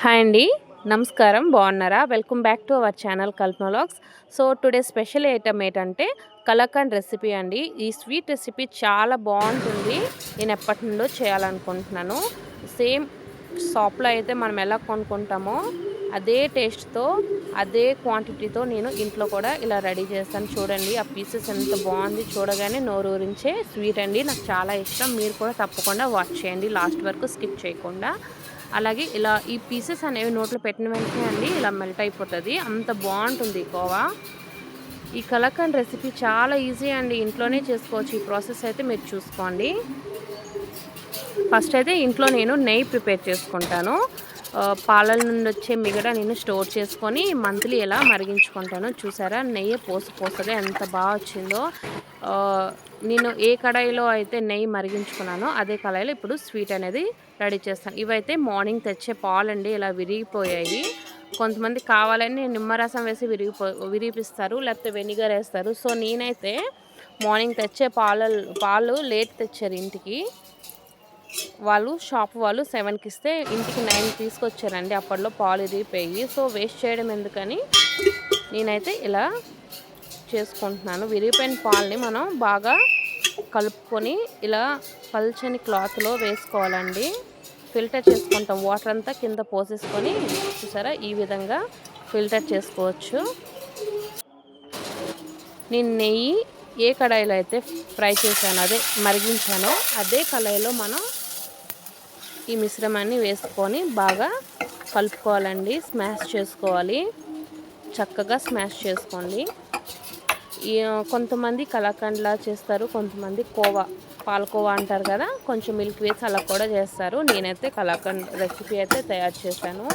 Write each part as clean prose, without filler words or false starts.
Hi అండి, నమస్కారం. బాగున్నారా? Welcome back to our channel Kalpana vlogs. So today special item ఏంటంటే కలాకండ్ రెసిపీ అండి. ఈ స్వీట్ రెసిపీ చాలా బాగుంటుంది. నేను ఎప్పటి నుండో చేయాలనుకుంటున్నాను. సేమ్ షాప్లో అయితే మనం ఎలా కొనుక్కుంటామో అదే టేస్ట్తో, అదే క్వాంటిటీతో నేను ఇంట్లో కూడా ఇలా రెడీ చేస్తాను. చూడండి ఆ పీసెస్ ఎంత బాగుంది, చూడగానే నోరూరించే స్వీట్ అండి. నాకు చాలా ఇష్టం. మీరు కూడా తప్పకుండా వాచ్ చేయండి లాస్ట్ వరకు, స్కిప్ చేయకుండా. అలాగే ఇలా ఈ పీసెస్ అనేవి నోట్లో పెట్టిన వెంటనే అండి ఇలా మెల్ట్ అయిపోతుంది. అంత బాగుంటుంది కోవా. ఈ కలాకండ్ రెసిపీ చాలా ఈజీ అండి, ఇంట్లోనే చేసుకోవచ్చు. ఈ ప్రాసెస్ అయితే మీరు చూసుకోండి. ఫస్ట్ అయితే ఇంట్లో నేను నెయ్యి ప్రిపేర్ చేసుకుంటాను. పాలల నుండి వచ్చే మిగడ నేను స్టోర్ చేసుకొని మంత్లీ ఎలా మరిగించుకుంటాను. చూసారా నెయ్యి పోసగా ఎంత బాగా వచ్చిందో. నేను ఏ కడాయిలో అయితే నెయ్యి మరిగించుకున్నానో అదే కడాయిలో ఇప్పుడు స్వీట్ అనేది రెడీ చేస్తాను. ఇవైతే మార్నింగ్ తెచ్చే పాలండి, ఇలా విరిగిపోయాయి. కొంతమంది కావాలని నిమ్మరసం వేసి విరిగిపిస్తారు, లేకపోతే వెనిగర్ వేస్తారు. సో నేనైతే మార్నింగ్ తెచ్చే పాలు లేట్ తెచ్చారు ఇంటికి. షాప్ వాళ్ళు 7కి ఇస్తే ఇంటికి 9 తీసుకొచ్చారండి. అప్పట్లో పాలు ఇరిగిపోయి. సో వేస్ట్ చేయడం ఎందుకని నేనైతే ఇలా చేసుకుంటున్నాను. విరిగిపోయిన పాలని మనం బాగా కలుపుకొని ఇలా పల్చని క్లాత్లో వేసుకోవాలండి. ఫిల్టర్ చేసుకుంటాం. వాటర్ అంతా కింద పోసేసుకొని చూసారా ఈ విధంగా ఫిల్టర్ చేసుకోవచ్చు. నేను నెయ్యి ఏ కడాయిలో అయితే ఫ్రై చేశానో, అదే మరిగించానో అదే కడాయిలో మనం ఈ మిశ్రమాన్ని వేసుకొని బాగా కలుపుకోవాలండి. స్మాష్ చేసుకోవాలి. చక్కగా స్మాష్ చేసుకోండి. కొంతమంది కలాకండ్లా చేస్తారు, కొంతమంది పాలకోవా అంటారు కదా, కొంచెం మిల్క్ వేసి అలా కూడా చేస్తారు. నేనైతే కలాకండ్ రెసిపీ అయితే తయారు చేశాను.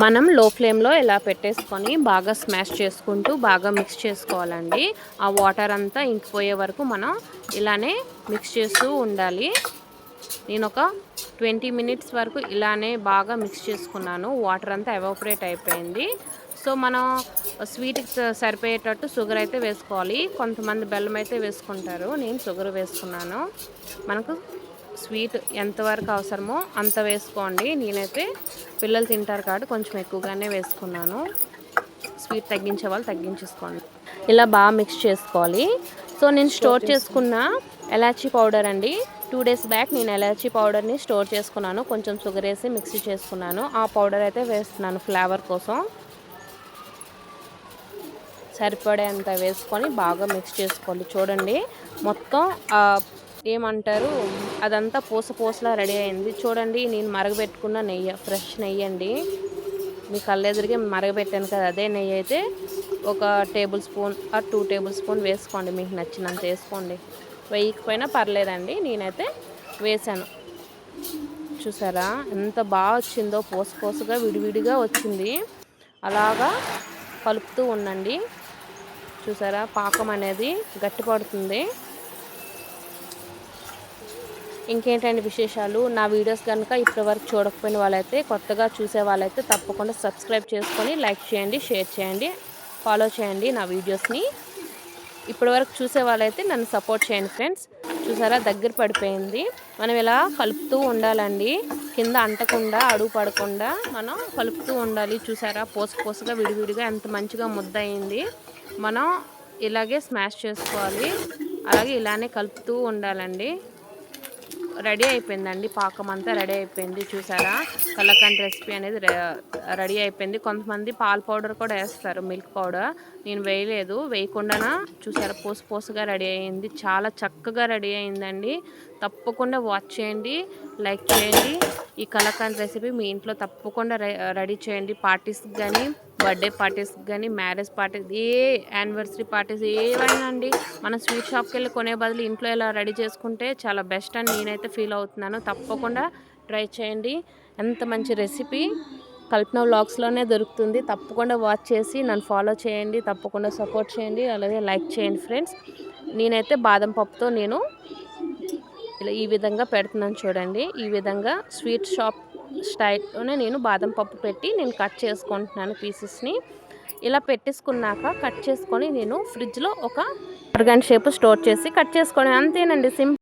మనం లో ఫ్లేమ్లో ఇలా పెట్టేసుకొని బాగా స్మాష్ చేసుకుంటూ బాగా మిక్స్ చేసుకోవాలండి. ఆ వాటర్ అంతా ఇంకిపోయే వరకు మనం ఇలానే మిక్స్ చేస్తూ ఉండాలి. నేను ఒక 20 మినిట్స్ వరకు ఇలానే బాగా మిక్స్ చేసుకున్నాను. వాటర్ అంతా ఎవాపరేట్ అయిపోయింది. సో మనం స్వీట్కి సరిపోయేటట్టు షుగర్ అయితే వేసుకోవాలి. కొంతమంది బెల్లం అయితే వేసుకుంటారు, నేను షుగర్ వేసుకున్నాను. మనకు స్వీట్ ఎంతవరకు అవసరమో అంత వేసుకోండి. నేనైతే పిల్లలు తింటారు కాబట్టి కొంచెం ఎక్కువగానే వేసుకున్నాను. స్వీట్ తగ్గించే వాళ్ళు తగ్గించేసుకోండి. ఇలా బాగా మిక్స్ చేసుకోవాలి. సో నేను స్టోర్ చేసుకున్న ఎలాచీ పౌడర్ అండి. 2 డేస్ బ్యాక్ నేను ఎలాచీ పౌడర్ని స్టోర్ చేసుకున్నాను. కొంచెం షుగర్ వేసి మిక్సీ చేసుకున్నాను. ఆ పౌడర్ అయితే వేస్తున్నాను ఫ్లేవర్ కోసం. సరిపడేంత వేసుకొని బాగా మిక్స్ చేసుకోవాలి. చూడండి మొత్తం ఏమంటారు అదంతా పూసలా రెడీ అయింది. చూడండి నేను మరగబెట్టుకున్న నెయ్యి, ఫ్రెష్ నెయ్యి అండి. మీ కళ్ళెదురుగా మరగబెట్టాను కదా, అదే నెయ్యి అయితే ఒక టేబుల్ స్పూన్ 2 టేబుల్ స్పూన్ వేసుకోండి. మీకు నచ్చినంత వేసుకోండి. వేయకపోయినా పర్లేదండి, నేనైతే వేసాను. చూసారా ఎంత బాగా వచ్చిందో, పోసగా విడివిడిగా వచ్చింది. అలాగా కలుపుతూ ఉండండి. చూసారా పాకం అనేది గట్టిపడుతుంది. ఇంకేంటండి విశేషాలు? నా వీడియోస్ కనుక ఇప్పటివరకు చూడకపోయిన వాళ్ళైతే, కొత్తగా చూసే వాళ్ళైతే తప్పకుండా సబ్స్క్రైబ్ చేసుకొని లైక్ చేయండి, షేర్ చేయండి, ఫాలో చేయండి నా వీడియోస్ని. ఇప్పటివరకు చూసే వాళ్ళైతే నన్ను సపోర్ట్ చేయండి ఫ్రెండ్స్. చూసారా దగ్గర పడిపోయింది. మనం ఇలా కలుపుతూ ఉండాలండి, కింద అంటకుండా అడుగు పడకుండా మనం కలుపుతూ ఉండాలి. చూసారా పోసగా విడివిడిగా ఎంత మంచిగా ముద్ద అయింది. మనం ఇలాగే స్మాష్ చేసుకోవాలి. అలాగే ఇలానే కలుపుతూ ఉండాలండి. రెడీ అయిపోయిందండి, పాకం అంతా రెడీ అయిపోయింది. చూసారా కలాకండ్ రెసిపీ అనేది రెడీ అయిపోయింది. కొంతమంది పాల పౌడర్ కూడా వేస్తారు, మిల్క్ పౌడర్. నేను వేయలేదు. వేయకుండా చూసారా పోసగా రెడీ అయింది. చాలా చక్కగా రెడీ అయిందండి. తప్పకుండా వాచ్ చేయండి, లైక్ చేయండి. ఈ కలాకండ్ రెసిపీ మీ ఇంట్లో తప్పకుండా రెడీ చేయండి. పార్టీస్కి కానీ, బర్త్డే పార్టీస్కి కానీ, మ్యారేజ్ పార్టీస్, యానివర్సరీ పార్టీస్ ఏవైనా అండి, మనం స్వీట్ షాప్కి వెళ్ళి కొనే బదులు ఇంట్లో ఇలా రెడీ చేసుకుంటే చాలా బెస్ట్ అని నేనైతే ఫీల్ అవుతున్నాను. తప్పకుండా ట్రై చేయండి. ఎంత మంచి రెసిపీ కల్పన వ్లాగ్స్లోనే దొరుకుతుంది. తప్పకుండా వాచ్ చేసి నన్ను ఫాలో చేయండి, తప్పకుండా సపోర్ట్ చేయండి, అలాగే లైక్ చేయండి ఫ్రెండ్స్. నేనైతే బాదం పప్పుతో నేను ఇలా ఈ విధంగా పెడుతున్నాను. చూడండి ఈ విధంగా స్వీట్ షాప్ స్టైల్లోనే నేను బాదం పప్పు పెట్టి నేను కట్ చేసుకుంటున్నాను పీసెస్ని. ఇలా పెట్టేసుకున్నాక కట్ చేసుకొని నేను ఫ్రిడ్జ్లో ఒక 1 గంట సేపు స్టోర్ చేసి కట్ చేసుకోవడం, అంతేనండి. సింపుల్.